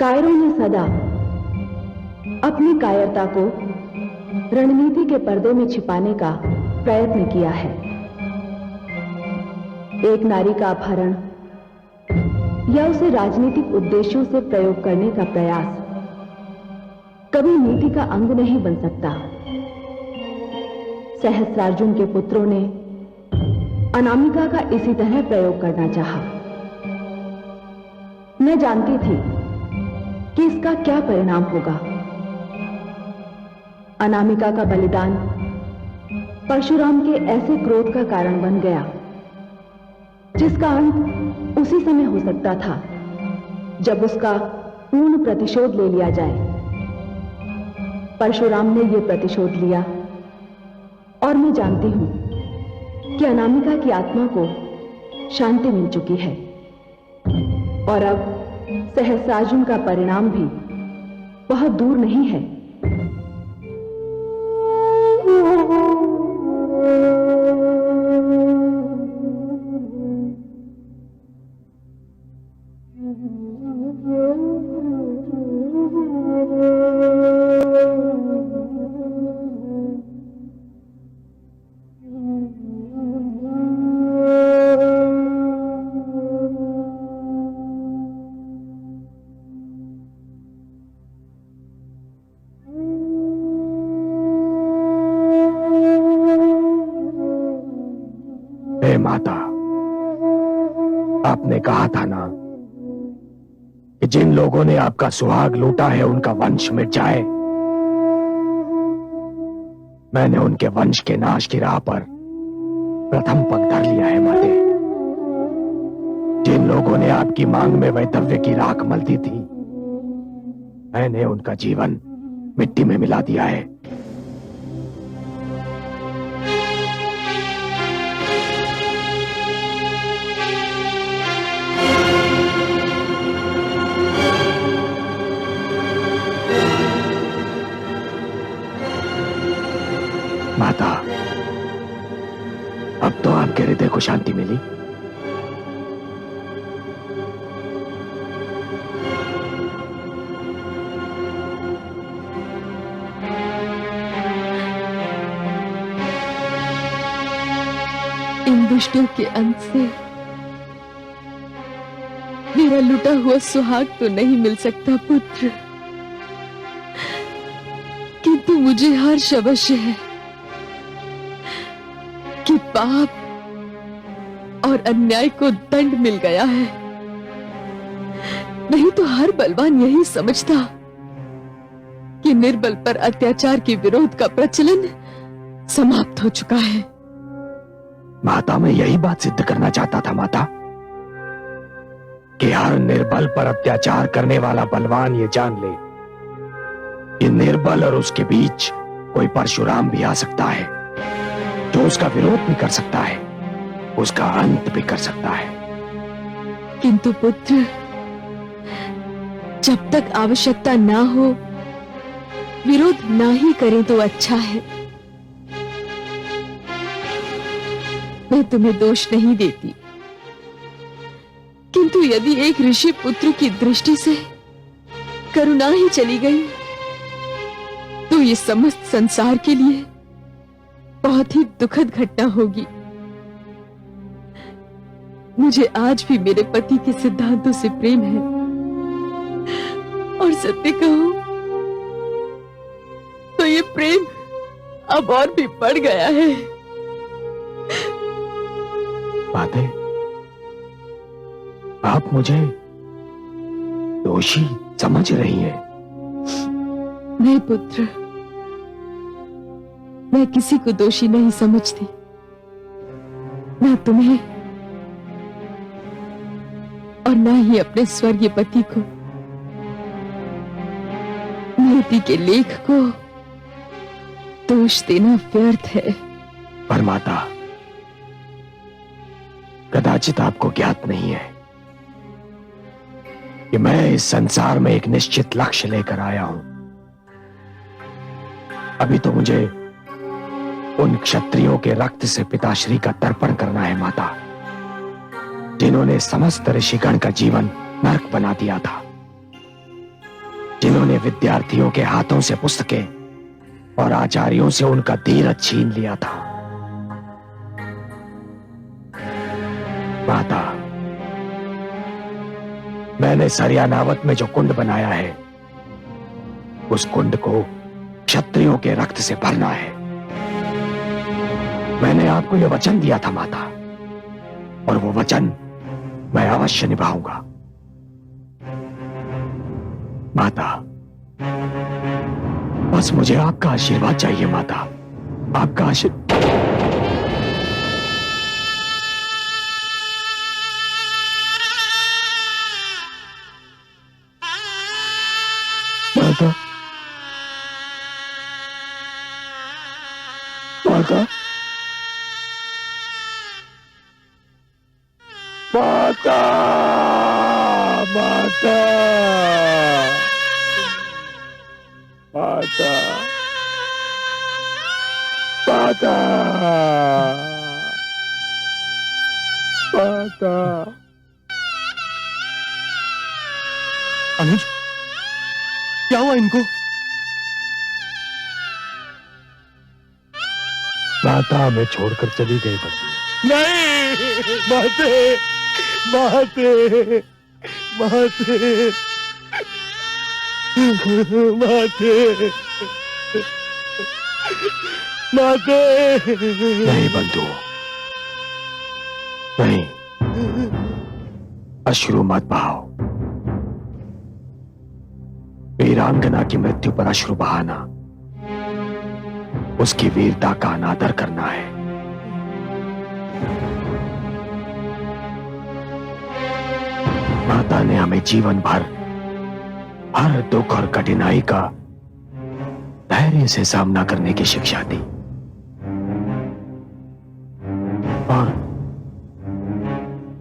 कायरों ने सदा अपनी कायरता को रणनीति के पर्दे में छिपाने का प्रयत्न किया है। एक नारी का अपहरण या उसे राजनीतिक उद्देश्यों से प्रयोग करने का प्रयास कभी नीति का अंग नहीं बन सकता। सहस्रार्जुन के पुत्रों ने अनामिका का इसी तरह प्रयोग करना चाहा। मैं जानती थी कि इसका क्या परिणाम होगा। अनामिका का बलिदान परशुराम के ऐसे क्रोध का कारण बन गया जिसका अंत उसी समय हो सकता था जब उसका पूर्ण प्रतिशोध ले लिया जाए। परशुराम ने यह प्रतिशोध लिया और मैं जानती हूं कि अनामिका की आत्मा को शांति मिल चुकी है और अब सहस्रार्जुन का परिणाम भी बहुत दूर नहीं है। माता, आपने कहा था ना कि जिन लोगों ने आपका सुहाग लूटा है उनका वंश मिट जाए। मैंने उनके वंश के नाश की राह पर प्रथम पग धर लिया है माते। जिन लोगों ने आपकी मांग में वैधव्य की राख मल दी थी, मैंने उनका जीवन मिट्टी में मिला दिया है। माता, अब तो आपके हृदय को शांति मिली। इन दुष्टों के अंत से मेरा लुटा हुआ सुहाग तो नहीं मिल सकता पुत्र, किंतु मुझे हर्ष अवश्य है कि पाप और अन्याय को दंड मिल गया है। नहीं तो हर बलवान यही समझता कि निर्बल पर अत्याचार के विरोध का प्रचलन समाप्त हो चुका है। माता, मैं यही बात सिद्ध करना चाहता था माता, कि हर निर्बल पर अत्याचार करने वाला बलवान ये जान ले कि निर्बल और उसके बीच कोई परशुराम भी आ सकता है जो उसका विरोध भी कर सकता है, उसका अंत भी कर सकता है। किंतु पुत्र, जब तक आवश्यकता ना हो विरोध ना ही करें तो अच्छा है। मैं तुम्हें दोष नहीं देती, किंतु यदि एक ऋषि पुत्र की दृष्टि से करुणा ही चली गई तो ये समस्त संसार के लिए बहुत ही दुखद घटना होगी। मुझे आज भी मेरे पति के सिद्धांतों से प्रेम है और सत्य कहूं तो ये प्रेम अब और भी बढ़ गया है। बातें, आप मुझे दोषी समझ रही हैं? नहीं पुत्र, मैं किसी को दोषी नहीं समझती, ना तुम्हें और ना ही अपने स्वर्गीय पति को। नियति के लेख को दोष देना व्यर्थ है। पर माता, कदाचित आपको ज्ञात नहीं है कि मैं इस संसार में एक निश्चित लक्ष्य लेकर आया हूं। अभी तो मुझे उन क्षत्रियों के रक्त से पिताश्री का तर्पण करना है माता, जिन्होंने समस्त ऋषिगण का जीवन नरक बना दिया था। जिन्होंने विद्यार्थियों के हाथों से पुस्तकें और आचार्यों से उनका धीरज छीन लिया था। माता, मैंने सरियानावत में जो कुंड बनाया है, उस कुंड को क्षत्रियों के रक्त से भरना है। मैंने आपको यह वचन दिया था माता, और वो वचन मैं अवश्य निभाऊंगा। माता, बस मुझे आपका आशीर्वाद चाहिए माता, आपका आशीर्वाद। माता, माता, माता, माता, माता, माता, माता। अनुज, क्या हुआ इनको? माता हमें छोड़कर चली गई बंधु। नहीं, माते, माते, माते, माते, माते। नहीं बंधु, नहीं, अश्रु मत बहाओ। वीरांगना की मृत्यु पर अश्रु बहाना उसकी वीरता का अनादर करना है। माता ने हमें जीवन भर हर दुख और कठिनाई का धैर्य से सामना करने की शिक्षा दी, और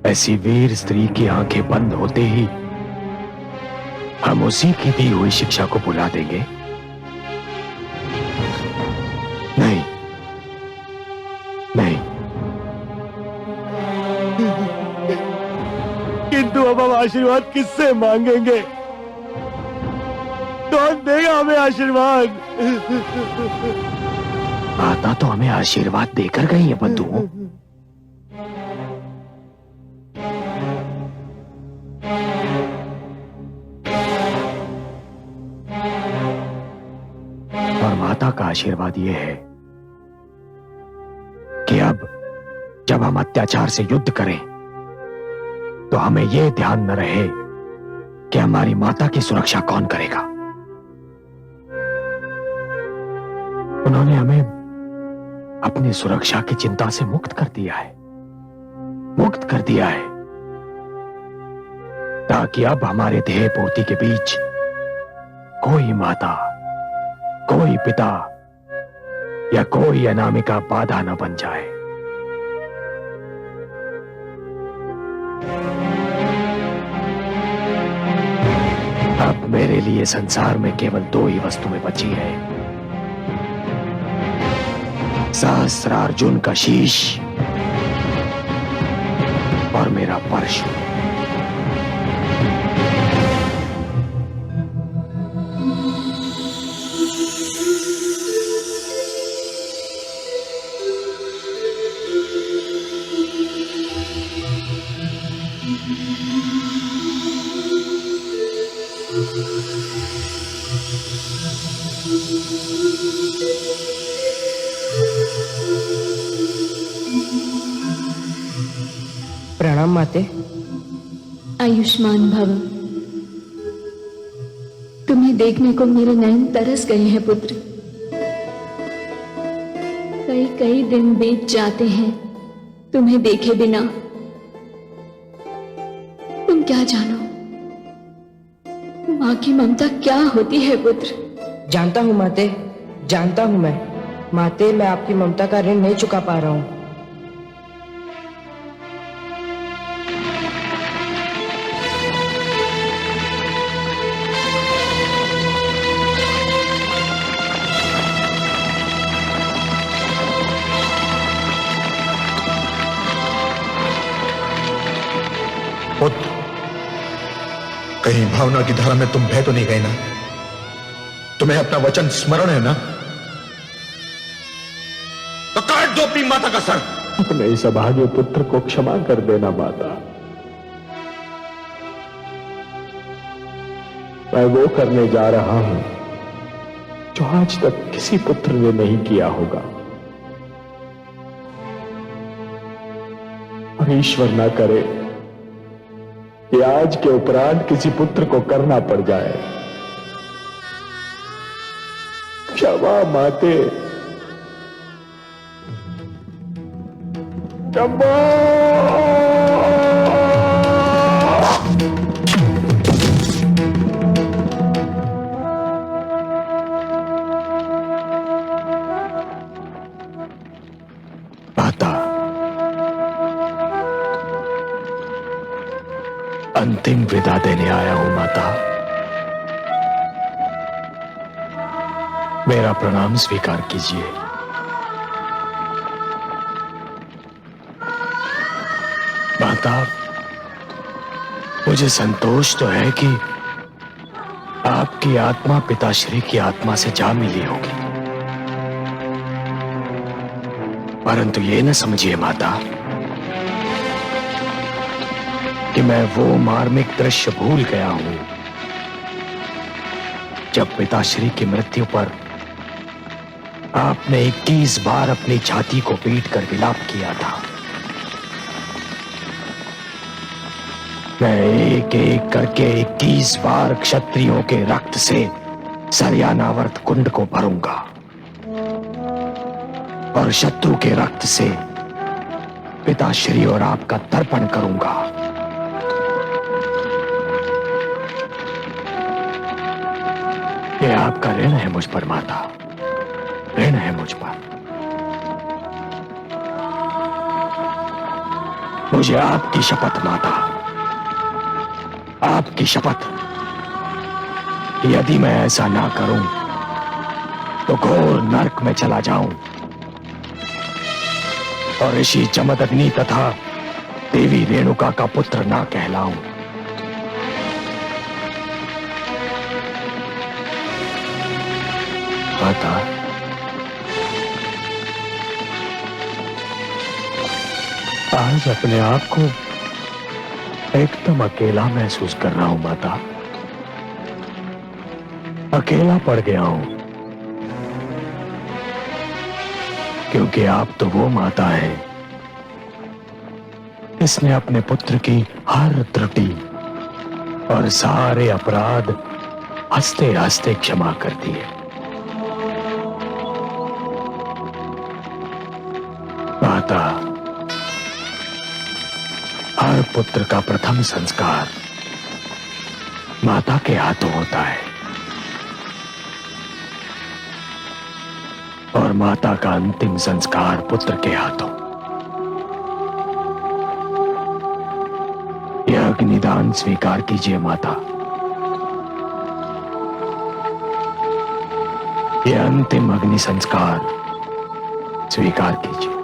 ऐसी वीर स्त्री की आंखें बंद होते ही हम उसी की दी हुई शिक्षा को भुला देंगे? नहीं, नहीं। किंतु अब हम आशीर्वाद किससे मांगेंगे? कौन देगा हमें आशीर्वाद? माता तो हमें आशीर्वाद देकर गई है बंधुओं। और माता का आशीर्वाद यह है कि अब जब हम अत्याचार से युद्ध करें तो हमें यह ध्यान न रहे कि हमारी माता की सुरक्षा कौन करेगा। उन्होंने हमें अपनी सुरक्षा की चिंता से मुक्त कर दिया है, मुक्त कर दिया है, ताकि अब हमारे ध्येय पूर्ति के बीच कोई माता, कोई पिता या कोई अनामिका बाधा न बन जाए। अब मेरे लिए संसार में केवल दो ही वस्तुएं बची हैं, सहस्त्रार्जुन का शीश और मेरा परशु। प्रणाम माते। आयुष्मान भव। तुम्हें देखने को मेरे नयन तरस गए हैं पुत्र। कई कई दिन बीत जाते हैं तुम्हें देखे बिना। तुम क्या जानो माँ की ममता क्या होती है पुत्र। जानता हूँ माते, जानता हूँ मैं। माते, मैं आपकी ममता का ऋण नहीं चुका पा रहा हूँ। पुत्र, कहीं भावना की धारा में तुम बह तो नहीं गए ना? तुम्हें अपना वचन स्मरण है ना? तो काट दो अपनी माता का सर। अपने इस अभागे पुत्र को क्षमा कर देना माता। मैं वो करने जा रहा हूं जो आज तक किसी पुत्र ने नहीं किया होगा, और ईश्वर ना करे कि आज के उपरांत किसी पुत्र को करना पड़ जाए। क्षमा माते, क्षमा। माता, अंतिम विदा देने आया हूं माता। मेरा प्रणाम स्वीकार कीजिए। माता, मुझे संतोष तो है कि आपकी आत्मा पिताश्री की आत्मा से जा मिली होगी, परंतु ये न समझिए माता कि मैं वो मार्मिक दृश्य भूल गया हूं जब पिताश्री की मृत्यु पर आपने 21 बार अपनी छाती को पीटकर विलाप किया था। मैं एक एक करके 21 बार क्षत्रियों के रक्त से सरयानावर्त कुंड को भरूंगा और शत्रु के रक्त से पिताश्री और आपका तर्पण करूंगा। ये आपका ऋण है मुझ पर माता, ऋण है मुझ पर। मुझे आपकी शपथ माता, आपकी शपथ, यदि मैं ऐसा ना करूं तो घोर नरक में चला जाऊं और ऋषि जमदग्नि तथा देवी रेणुका का पुत्र ना कहलाऊं। माता, आज अपने आप को एकदम अकेला महसूस कर रहा हूं माता। अकेला पड़ गया हूं क्योंकि आप तो वो माता है इसने अपने पुत्र की हर त्रुटि और सारे अपराध हंसते हंसते क्षमा कर दिए। माता, हर पुत्र का प्रथम संस्कार माता के हाथों होता है और माता का अंतिम संस्कार पुत्र के हाथों। यह अग्निदान स्वीकार कीजिए माता। यह अंतिम अग्नि संस्कार स्वीकार कीजिए।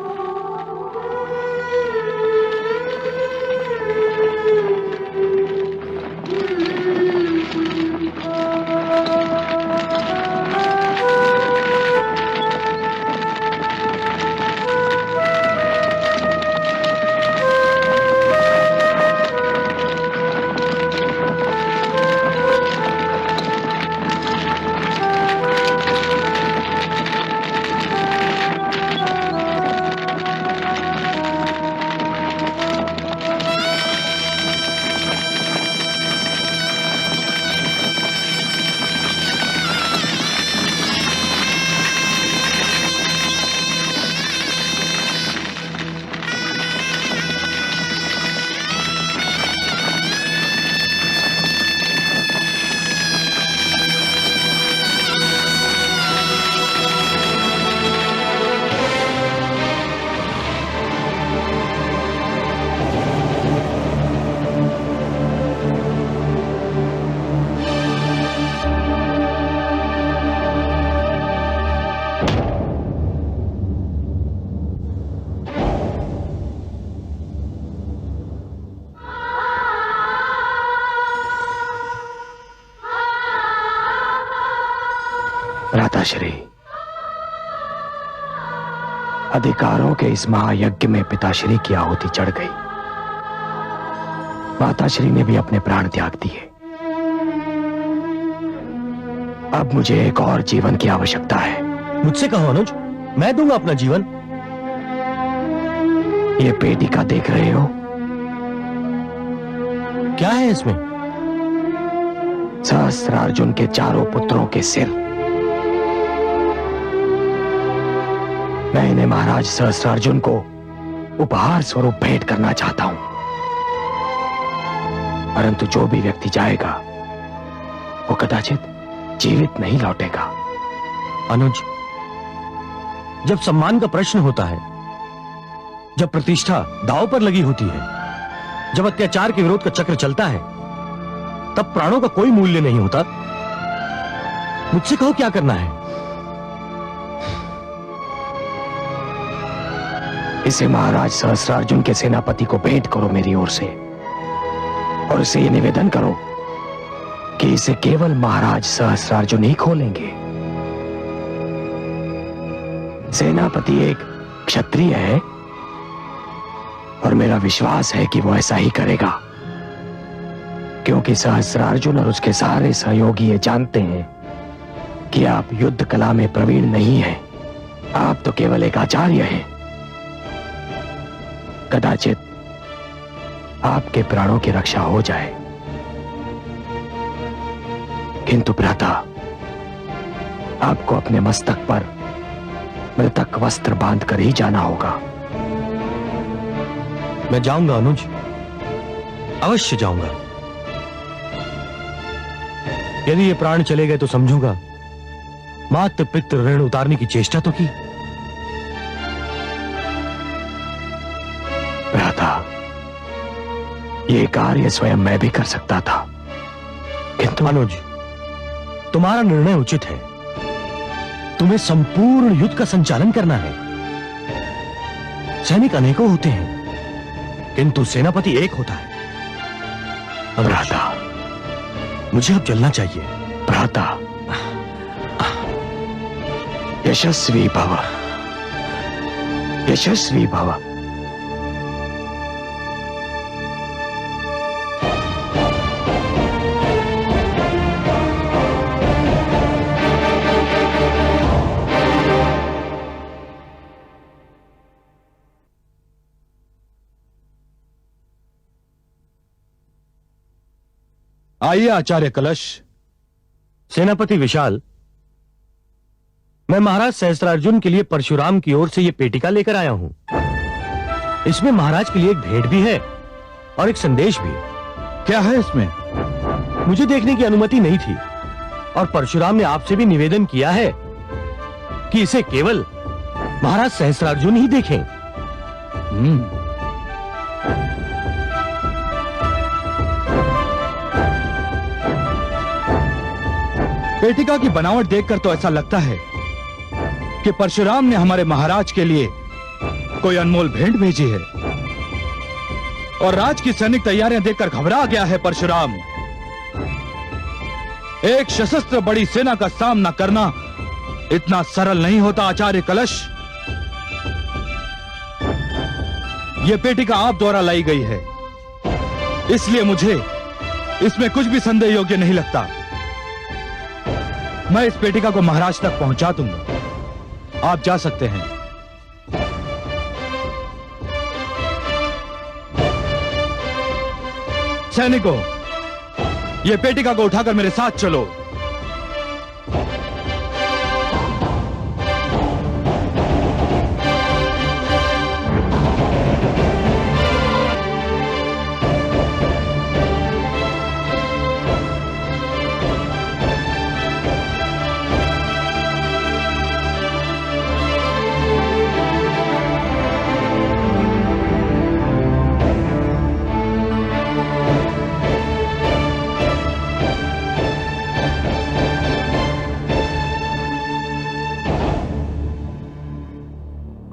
भ्राताश्री, अधिकारों के इस महायज्ञ में पिताश्री की आहुति चढ़ गई। माताश्री ने भी अपने प्राण त्याग दिए। अब मुझे एक और जीवन की आवश्यकता है। मुझसे कहो अनुज, मैं दूंगा अपना जीवन। ये पेटिका देख रहे हो? क्या है इसमें? सहस्त्रार्जुन के चारों पुत्रों के सिर। मैं इन्हें महाराज सहस्त्रार्जुन को उपहार स्वरूप भेंट करना चाहता हूं, परंतु जो भी व्यक्ति जाएगा वो कदाचित जीवित नहीं लौटेगा। अनुज, जब सम्मान का प्रश्न होता है, जब प्रतिष्ठा दांव पर लगी होती है, जब अत्याचार के विरोध का चक्र चलता है, तब प्राणों का कोई मूल्य नहीं होता। मुझसे कहो क्या करना है। इसे महाराज सहस्त्रार्जुन के सेनापति को भेंट करो मेरी ओर से, और इसे ये निवेदन करो कि इसे केवल महाराज सहस्त्रार्जुन ही खोलेंगे। सेनापति एक क्षत्रिय है और मेरा विश्वास है कि वो ऐसा ही करेगा, क्योंकि सहस्त्रार्जुन और उसके सारे सहयोगी ये जानते हैं कि आप युद्ध कला में प्रवीण नहीं हैं। आप तो केवल एक आचार्य हैं। कदाचित आपके प्राणों की रक्षा हो जाए, किंतु भ्राता, आपको अपने मस्तक पर मृतक वस्त्र बांधकर ही जाना होगा। मैं जाऊंगा अनुज, अवश्य जाऊंगा। यदि ये प्राण चले गए तो समझूंगा मातृ पितृ ऋण उतारने की चेष्टा तो की। भ्राता, ये कार्य स्वयं मैं भी कर सकता था, किंतु अनुज, तुम्हारा निर्णय उचित है। तुम्हें संपूर्ण युद्ध का संचालन करना है। सैनिक अनेकों होते हैं, किंतु सेनापति एक होता है। भ्राता, मुझे अब चलना चाहिए। भ्राता, यशस्वी भव, यशस्वी भव। आइए आचार्य कलश। सेनापति विशाल, मैं महाराज सहस्त्रार्जुन के लिए परशुराम की ओर से यह पेटिका लेकर आया हूं। इसमें महाराज के लिए एक भेंट भी है और एक संदेश भी। क्या है इसमें? मुझे देखने की अनुमति नहीं थी और परशुराम ने आपसे भी निवेदन किया है कि इसे केवल महाराज सहस्त्रार्जुन ही देखें। पेटिका की बनावट देखकर तो ऐसा लगता है कि परशुराम ने हमारे महाराज के लिए कोई अनमोल भेंट भेजी है, और राज की सैनिक तैयारियां देखकर घबरा गया है परशुराम। एक सशस्त्र बड़ी सेना का सामना करना इतना सरल नहीं होता आचार्य कलश। यह पेटिका आप द्वारा लाई गई है, इसलिए मुझे इसमें कुछ भी संदेह योग्य नहीं लगता। मैं इस पेटिका को महाराज तक पहुंचा दूंगा। आप जा सकते हैं। सैनिकों, यह पेटिका को उठाकर मेरे साथ चलो।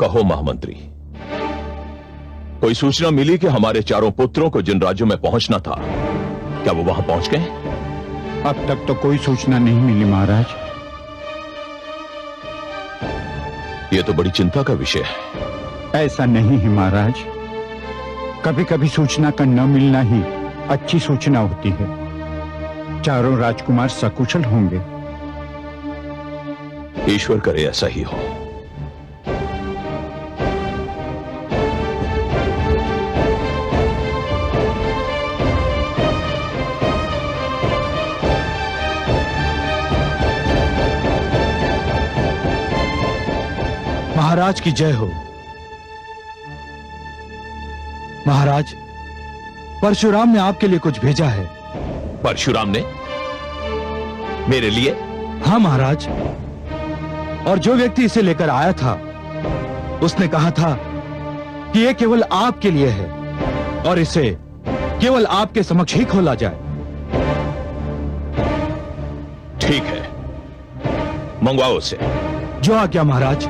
कहो महामंत्री, कोई सूचना मिली कि हमारे चारों पुत्रों को जिन राज्यों में पहुंचना था, क्या वो वहां पहुंच गए? अब तक तो कोई सूचना नहीं मिली महाराज। यह तो बड़ी चिंता का विषय है। ऐसा नहीं है महाराज, कभी कभी सूचना का न मिलना ही अच्छी सूचना होती है। चारों राजकुमार सकुशल होंगे। ईश्वर करे ऐसा ही हो। महाराज की जय हो। महाराज, परशुराम ने आपके लिए कुछ भेजा है। परशुराम ने मेरे लिए? हाँ महाराज, और जो व्यक्ति इसे लेकर आया था उसने कहा था कि यह केवल आपके लिए है और इसे केवल आपके समक्ष ही खोला जाए। ठीक है, मंगवाओ उसे। जो आज्ञा महाराज।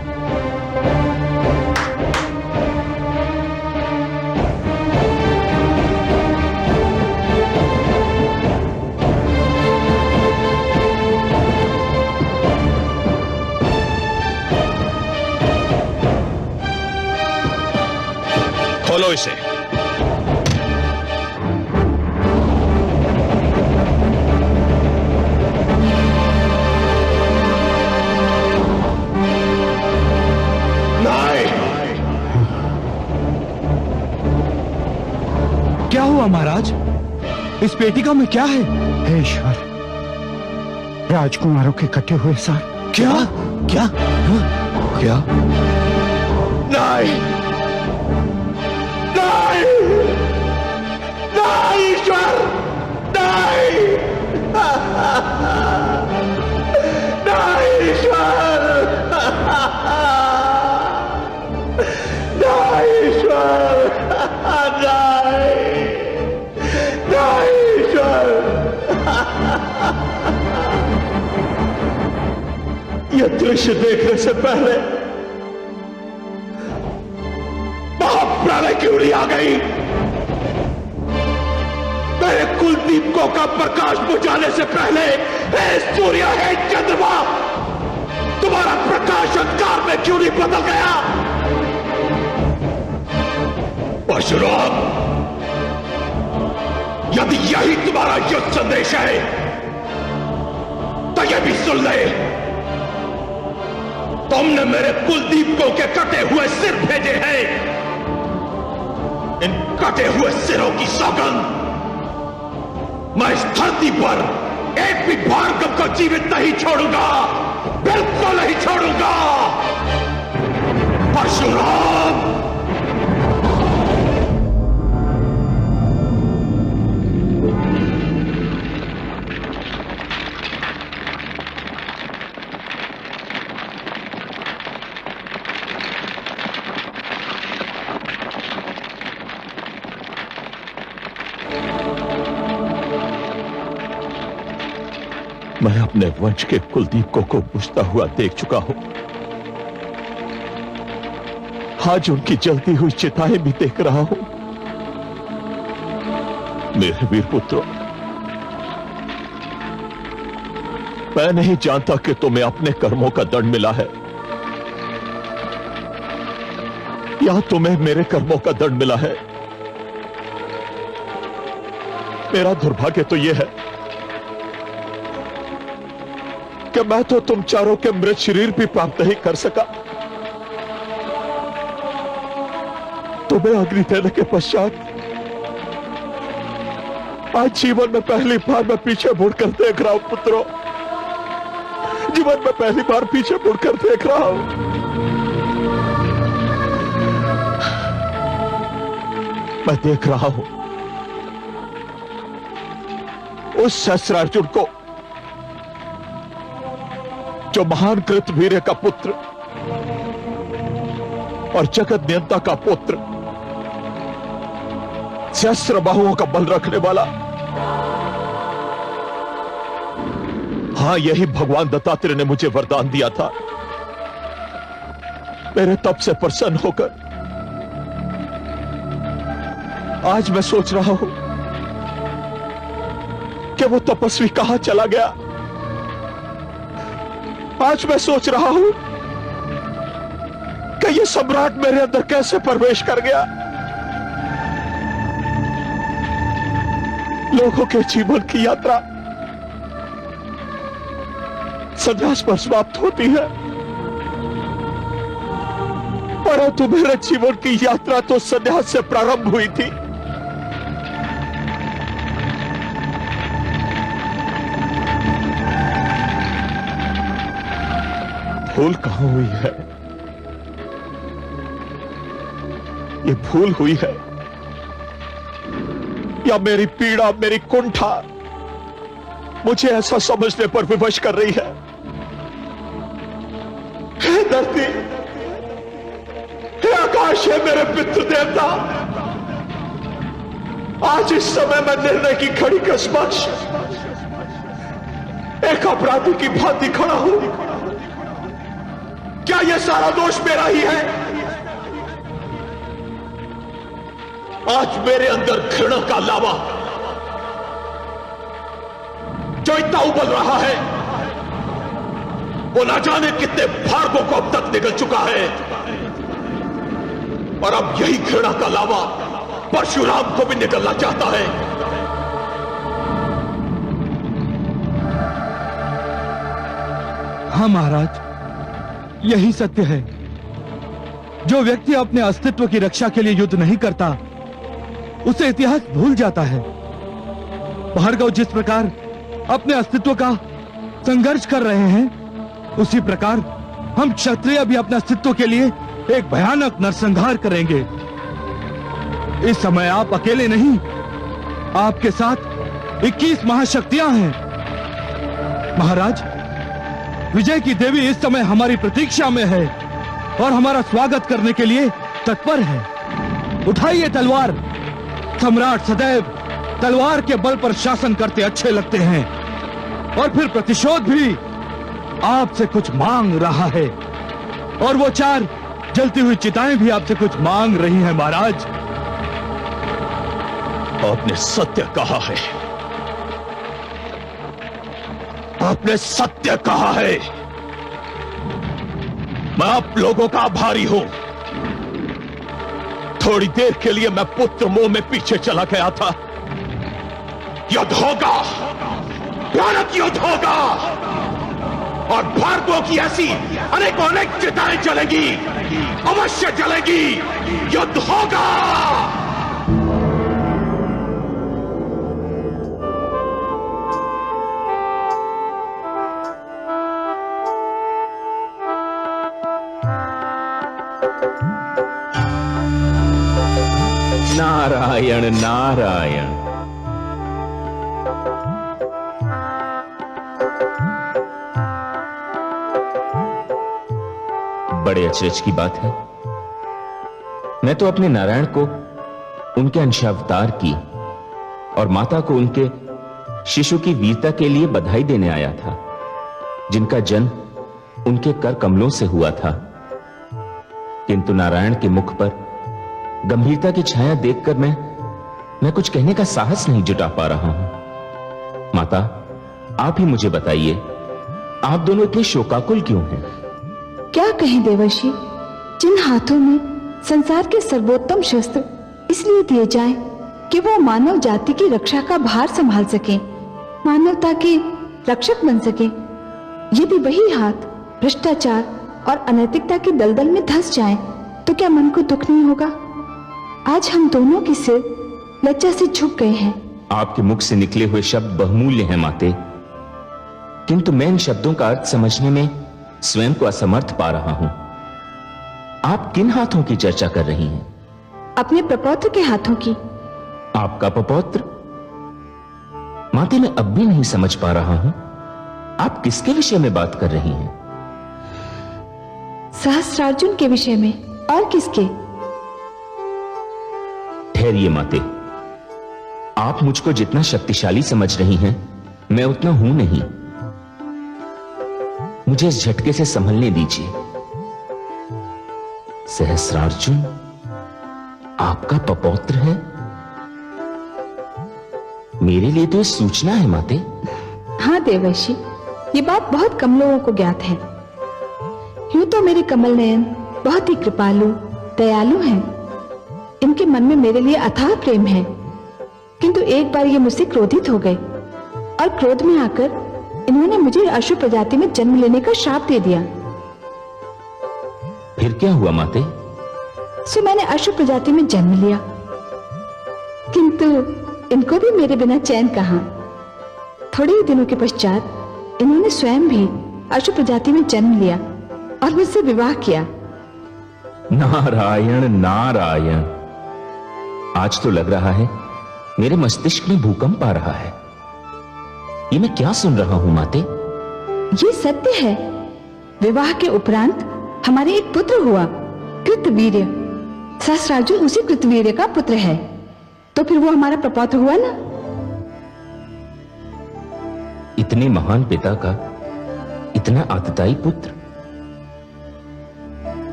खोलो इसे। क्या हुआ महाराज? इस पेटिका में क्या है? हे ईश्वर, राजकुमारों के कटे हुए सार। क्या? क्या? क्या? नहीं, नहीं ईश्वर, नहीं, नहीं ईश्वर, नहीं ईश्वर, नहीं ईश्वर। यह दृश्य देखने से पहले महाप्रलय की उड़ी आ गई। मेरे कुलदीपकों का प्रकाश बुझाने से पहले, हे सूर्य, हे चंद्रमा, तुम्हारा प्रकाश अंधकार में क्यों नहीं बदल गया? परशुराम, यदि यही तुम्हारा युद्ध संदेश है तो यह भी सुन ले। तुमने मेरे कुलदीपकों के कटे हुए सिर भेजे हैं। इन कटे हुए सिरों की सौगंध, मैं इस धरती पर एक भी भार्गव को जीवित नहीं छोड़ूंगा, बिल्कुल नहीं छोड़ूंगा। परशुराम, मैं अपने वंश के कुलदीपकों को बुझता हुआ देख चुका हूं। आज उनकी जलती हुई चिताएं भी देख रहा हूं। मेरे वीर पुत्रों, मैं नहीं जानता कि तुम्हें अपने कर्मों का दंड मिला है या तुम्हें मेरे कर्मों का दंड मिला है। मेरा दुर्भाग्य तो यह है कि मैं तो तुम चारों के मृत शरीर भी प्राप्त नहीं कर सका। तुम्हें अग्नि देने के पश्चात आज जीवन में पहली बार मैं पीछे मुड़कर देख रहा हूं पुत्रों। जीवन में पहली बार पीछे मुड़कर देख रहा हूं। मैं देख रहा हूं उस सहस्रार्जुन को जो महान कृतवीर्य का पुत्र और जगत नियंता का पुत्र, सहस्र बाहुओं का बल रखने वाला। हां, यही भगवान दत्तात्रेय ने मुझे वरदान दिया था। मेरे तप से प्रसन्न होकर आज मैं सोच रहा हूं कि वो तपस्वी कहां चला गया। आज मैं सोच रहा हूं कि ये सम्राट मेरे अंदर कैसे प्रवेश कर गया। लोगों के जीवन की यात्रा संन्यास पर समाप्त होती है, परंतु मेरे जीवन की यात्रा तो संन्यास से प्रारंभ हुई थी। भूल कहां हुई है? ये भूल हुई है या मेरी पीड़ा, मेरी कुंठा मुझे ऐसा समझने पर विवश कर रही है? हे धरती, हे आकाश, है मेरे पितृ देवता, आज इस समय मैं निर्णय की घड़ी के समक्ष एक अपराधी की भांति खड़ा हूं। क्या यह सारा दोष मेरा ही है? आज मेरे अंदर घृणा का लावा जो इतना उबल रहा है, वो ना जाने कितने भार्गों को अब तक निकल चुका है, और अब यही घृणा का लावा परशुराम को भी निकलना चाहता है। हाँ महाराज, यही सत्य है। जो व्यक्ति अपने अस्तित्व की रक्षा के लिए युद्ध नहीं करता, उसे इतिहास भूल जाता है। भार्गव जिस प्रकार अपने अस्तित्व का संघर्ष कर रहे हैं, उसी प्रकार हम क्षत्रिय भी अपने अस्तित्व के लिए एक भयानक नरसंहार करेंगे। इस समय आप अकेले नहीं, आपके साथ 21 महाशक्तियां हैं। महाराज, विजय की देवी इस समय हमारी प्रतीक्षा में है और हमारा स्वागत करने के लिए तत्पर है। उठाइए तलवार। सम्राट सदैव तलवार के बल पर शासन करते अच्छे लगते हैं, और फिर प्रतिशोध भी आपसे कुछ मांग रहा है, और वो 4 जलती हुई चिताएं भी आपसे कुछ मांग रही हैं। महाराज, आपने सत्य कहा है, आपने सत्य कहा है। मैं आप लोगों का आभारी हूं। थोड़ी देर के लिए मैं पुत्र मोह में पीछे चला गया था। युद्ध होगा, भयानक युद्ध होगा, और भार्गवों की ऐसी अनेक चिताएं जलेंगी, अवश्य जलेगी। युद्ध होगा। नारायण नारायण। बड़े अचरज की बात है, मैं तो अपने नारायण को उनके अंशावतार की और माता को उनके शिशु की वीरता के लिए बधाई देने आया था, जिनका जन्म उनके कर कमलों से हुआ था। किंतु नारायण के मुख पर गंभीरता की छाया देखकर मैं कुछ कहने का साहस नहीं जुटा पा रहा हूं। माता, आप ही मुझे बताइए, आप दोनों इतने शोकाकुल क्यों हैं? क्या कहें देवर्षि, जिन हाथों में संसार के सर्वोत्तम शस्त्र इसलिए दिए जाएं कि वो मानव जाति की रक्षा का भार संभाल सके, मानवता के रक्षक बन सके, यदि वही हाथ भ्रष्टाचार और अनैतिकता की दलदल में धंस जाएं, तो क्या मन को दुख नहीं होगा? आज हम दोनों के सिर लज्जा से झुक गए हैं। आपके मुख से निकले हुए शब्द बहुमूल्य हैं माते, किंतु मैं इन शब्दों का अर्थ समझने में स्वयं को असमर्थ पा रहा हूं। आप किन हाथों की चर्चा कर रही हैं? अपने प्रपौत्र के हाथों की। आपका प्रपौत्र? माते, मैं अब भी नहीं समझ पा रहा हूं, आप किसके विषय में बात कर रही हैं? सहस्त्रार्जुन के विषय में। और किसके? ठहरिए माते, आप मुझको जितना शक्तिशाली समझ रही हैं, मैं उतना हूं नहीं। मुझे इस झटके से संभलने दीजिए। सहस्रार्जुन आपका पपौत्र है? मेरे लिए तो यह सूचना है माते। हाँ देवर्षि, ये बात बहुत कम लोगों को ज्ञात है। यूं तो मेरे कमल नयन बहुत ही कृपालु, दयालु हैं। इनके मन में मेरे लिए अथाह प्रेम है, किंतु एक बार ये मुझसे क्रोधित हो गए और क्रोध में आकर इन्होंने मुझे अशुभ प्रजाति में जन्म लेने का श्राप दे दिया। फिर क्या हुआ माते? सो मैंने अशुभ प्रजाति में जन्म लिया, किंतु इनको भी मेरे बिना चैन कहां। थोड़े ही दिनों के पश्चात इन्होंने स्वयं भी अशुभ प्रजाति में जन्म लिया और मुझसे विवाह किया। नारायण नारायण, आज तो लग रहा है मेरे मस्तिष्क में भूकंप आ रहा है। ये मैं क्या सुन रहा हूं माते? ये सत्य है। विवाह के उपरांत हमारे एक पुत्र हुआ, कृतवीर्य। सहस्रार्जुन उसी कृतवीर्य का पुत्र है, तो फिर वो हमारा प्रपौत्र हुआ ना। इतने महान पिता का इतना आतताई पुत्र।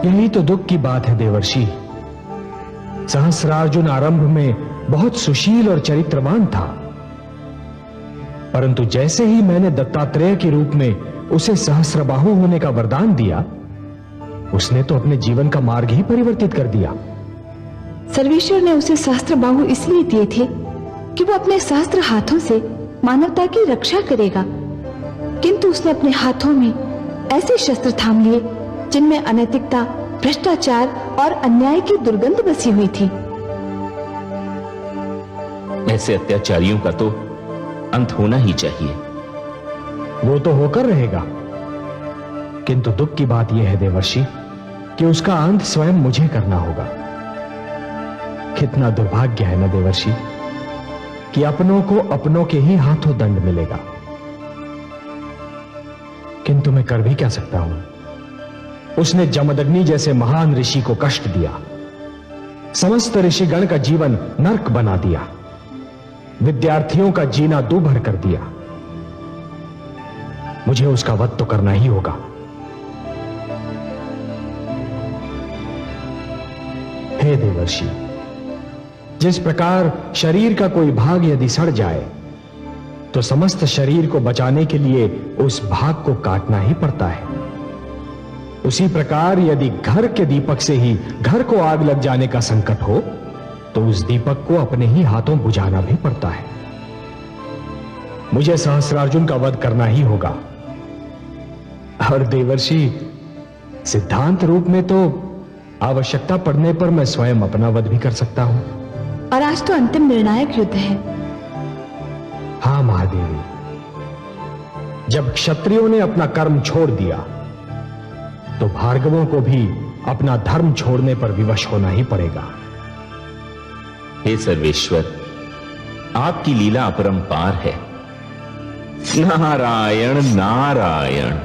यही तो दुख की बात है देवर्षि। सहस्रार्जुन आरंभ में बहुत सुशील और चरित्रवान था, परंतु जैसे ही मैंने दत्तात्रेय के रूप में उसे सहस्रबाहु होने का वरदान दिया, उसने तो अपने जीवन का मार्ग ही परिवर्तित कर दिया। सर्वेश्वर ने उसे सहस्त्रबाहु इसलिए दिए थे कि वो अपने सहस्त्र हाथों से मानवता की रक्षा करेगा, किंतु उसने अपने हाथों में ऐसे शस्त्र थाम लिए जिनमें अनैतिकता, भ्रष्टाचार और अन्याय की दुर्गंध बसी हुई थी। ऐसे अत्याचारियों का तो अंत होना ही चाहिए। वो तो होकर रहेगा, किंतु दुख की बात यह है देवर्षि कि उसका अंत स्वयं मुझे करना होगा। कितना दुर्भाग्य है ना देवर्षि कि अपनों को अपनों के ही हाथों दंड मिलेगा। किंतु मैं कर भी क्या सकता हूं? उसने जमदग्नि जैसे महान ऋषि को कष्ट दिया, समस्त ऋषिगण का जीवन नर्क बना दिया, विद्यार्थियों का जीना दूभर कर दिया। मुझे उसका वध तो करना ही होगा। हे देवर्षि, जिस प्रकार शरीर का कोई भाग यदि सड़ जाए तो समस्त शरीर को बचाने के लिए उस भाग को काटना ही पड़ता है, उसी प्रकार यदि घर के दीपक से ही घर को आग लग जाने का संकट हो तो उस दीपक को अपने ही हाथों बुझाना भी पड़ता है। मुझे सहस्रार्जुन का वध करना ही होगा। और देवर्षि, सिद्धांत रूप में तो आवश्यकता पड़ने पर मैं स्वयं अपना वध भी कर सकता हूं। और आज तो अंतिम निर्णायक युद्ध है। हां महादेवी, जब क्षत्रियों ने अपना कर्म छोड़ दिया तो भार्गवों को भी अपना धर्म छोड़ने पर विवश होना ही पड़ेगा। हे सर्वेश्वर, आपकी लीला अपरंपार है। नारायण नारायण।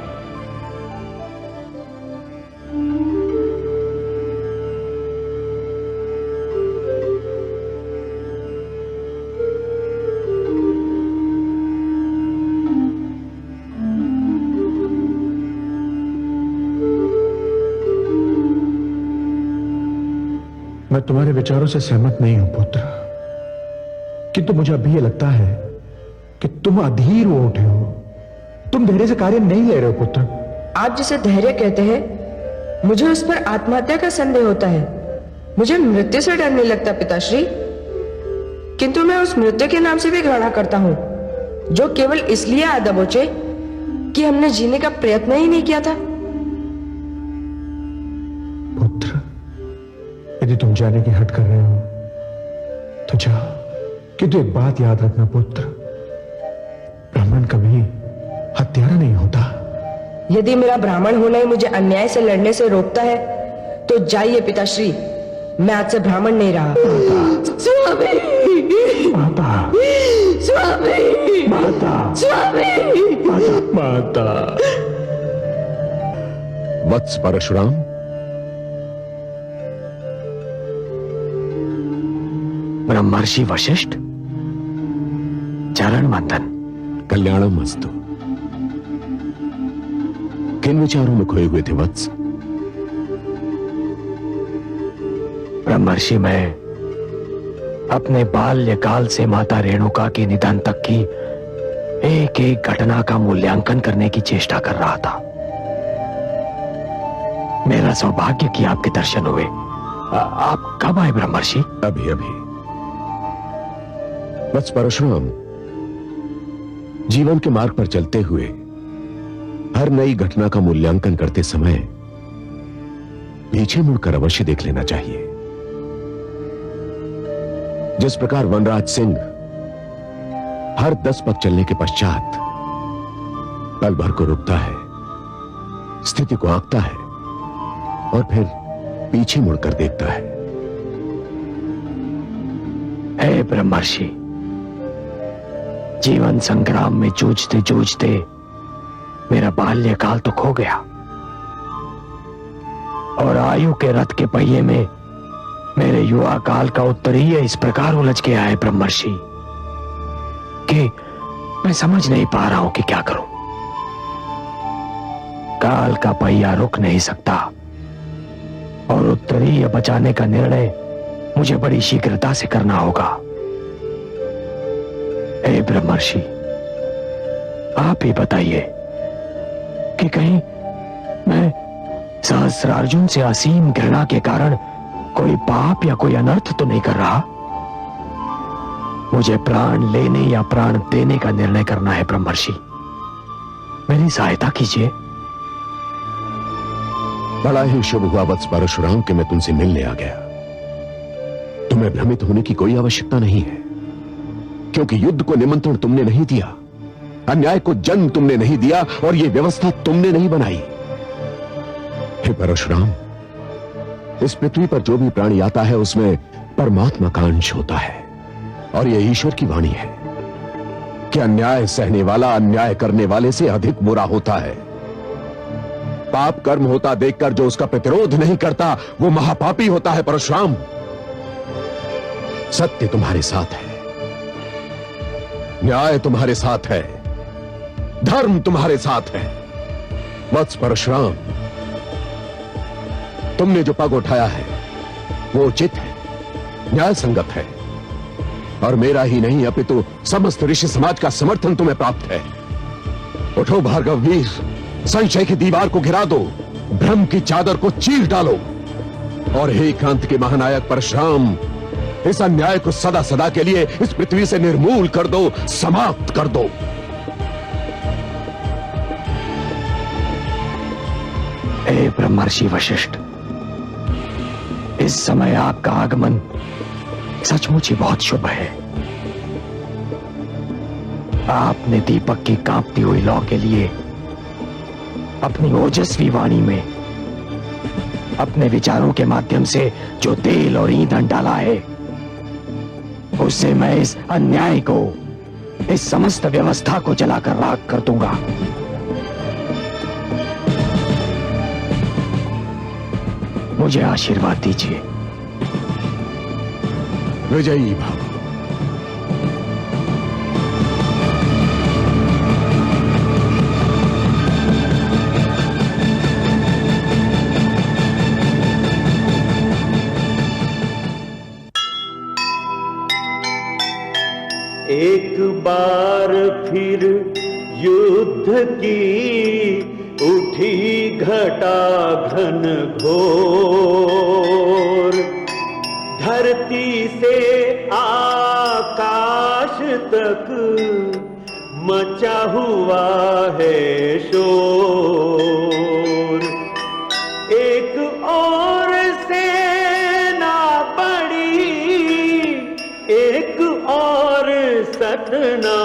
मैं तुम्हारे विचारों से सहमत नहीं हूं पुत्र, किंतु मुझे अभी यह लगता है कि तुम अधीर हो उठे हो। तुम धैर्य से कार्य नहीं ले रहे हो पुत्र। आप जिसे धैर्य कहते हैं, मुझे उस पर आत्महत्या का संदेह होता है। मुझे मृत्यु से डर नहीं लगता पिताश्री, किंतु मैं उस मृत्यु के नाम से भी घृणा करता हूं, जो केवल इसलिए आ दबोचे कि हमने जीने का प्रयत्न ही नहीं किया था। पुत्र, यदि तुम जाने की हट कर रहे हो तो जाओ, किंतु एक बात याद रखना पुत्र, ब्राह्मण कभी हत्यारा नहीं होता। यदि मेरा ब्राह्मण होना ही मुझे अन्याय से लड़ने से रोकता है तो जाइए पिताश्री, मैं आज से ब्राह्मण नहीं रहा। स्वामी, माता, स्वामी, माता, स्वामी, माता। वत्स परशुराम, ब्रह्मर्षि वशिष्ठ, चरण वंदन। कल्याणमस्तु। किन विचारों में खोए हुए थे वत्स? ब्रह्मर्षि, मैं अपने बाल्यकाल से माता रेणुका के निधन तक की एक एक घटना का मूल्यांकन करने की चेष्टा कर रहा था। मेरा सौभाग्य कि आपके दर्शन हुए। आप कब आए ब्रह्मर्षि? अभी अभी। बस परशुराम, जीवन के मार्ग पर चलते हुए हर नई घटना का मूल्यांकन करते समय पीछे मुड़कर अवश्य देख लेना चाहिए। जिस प्रकार वनराज सिंह हर 10 पग चलने के पश्चात पल भर को रुकता है, स्थिति को आंकता है और फिर पीछे मुड़कर देखता है। हे ब्रह्मर्षि, जीवन संग्राम में जूझते जूझते मेरा बाल्यकाल तो खो गया और आयु के रथ के पहिए में मेरे युवा काल का उत्तरीय इस प्रकार उलझ गया है ब्रह्मर्षि कि मैं समझ नहीं पा रहा हूं कि क्या करूं। काल का पहिया रुक नहीं सकता और उत्तरीय बचाने का निर्णय मुझे बड़ी शीघ्रता से करना होगा। हे ब्रह्मर्षि, आप ही बताइए कि कहीं मैं सहस्रार्जुन से असीम घृणा के कारण कोई पाप या कोई अनर्थ तो नहीं कर रहा। मुझे प्राण लेने या प्राण देने का निर्णय करना है ब्रह्मर्षि, मेरी सहायता कीजिए। बड़ा ही शुभ हुआ वत्स परशुराम कि मैं तुमसे मिलने आ गया। तुम्हें भ्रमित होने की कोई आवश्यकता नहीं है, क्योंकि युद्ध को निमंत्रण तुमने नहीं दिया, अन्याय को जन्म तुमने नहीं दिया और यह व्यवस्था तुमने नहीं बनाई। हे परशुराम, इस पृथ्वी पर जो भी प्राणी आता है उसमें परमात्मा का अंश होता है और यह ईश्वर की वाणी है कि अन्याय सहने वाला अन्याय करने वाले से अधिक बुरा होता है। पाप कर्म होता देखकर जो उसका प्रतिरोध नहीं करता वो महापापी होता है। परशुराम, सत्य तुम्हारे साथ है, न्याय तुम्हारे साथ है, धर्म तुम्हारे साथ है। वत्स परशुराम, तुमने जो पग उठाया है वो उचित है, न्याय संगत है और मेरा ही नहीं अपितु समस्त ऋषि समाज का समर्थन तुम्हें प्राप्त है। उठो भार्गव वीर, संशय की दीवार को गिरा दो, भ्रम की चादर को चीर डालो और हे क्रांति के महानायक परशुराम, इस अन्याय को सदा सदा के लिए इस पृथ्वी से निर्मूल कर दो, समाप्त कर दो। हे ब्रह्मर्षि वशिष्ठ, इस समय आपका आगमन सचमुच ही बहुत शुभ है। आपने दीपक की कांपती हुई लौ के लिए अपनी ओजस्वी वाणी में अपने विचारों के माध्यम से जो तेल और ईंधन डाला है, उससे मैं इस अन्याय को, इस समस्त व्यवस्था को जलाकर राख कर दूंगा। मुझे आशीर्वाद दीजिए। विजयी भव। एक बार फिर युद्ध की उठी घटा घन घोर, धरती से आकाश तक मचा हुआ है शोर। एक और सेना बड़ी, एक और सतना,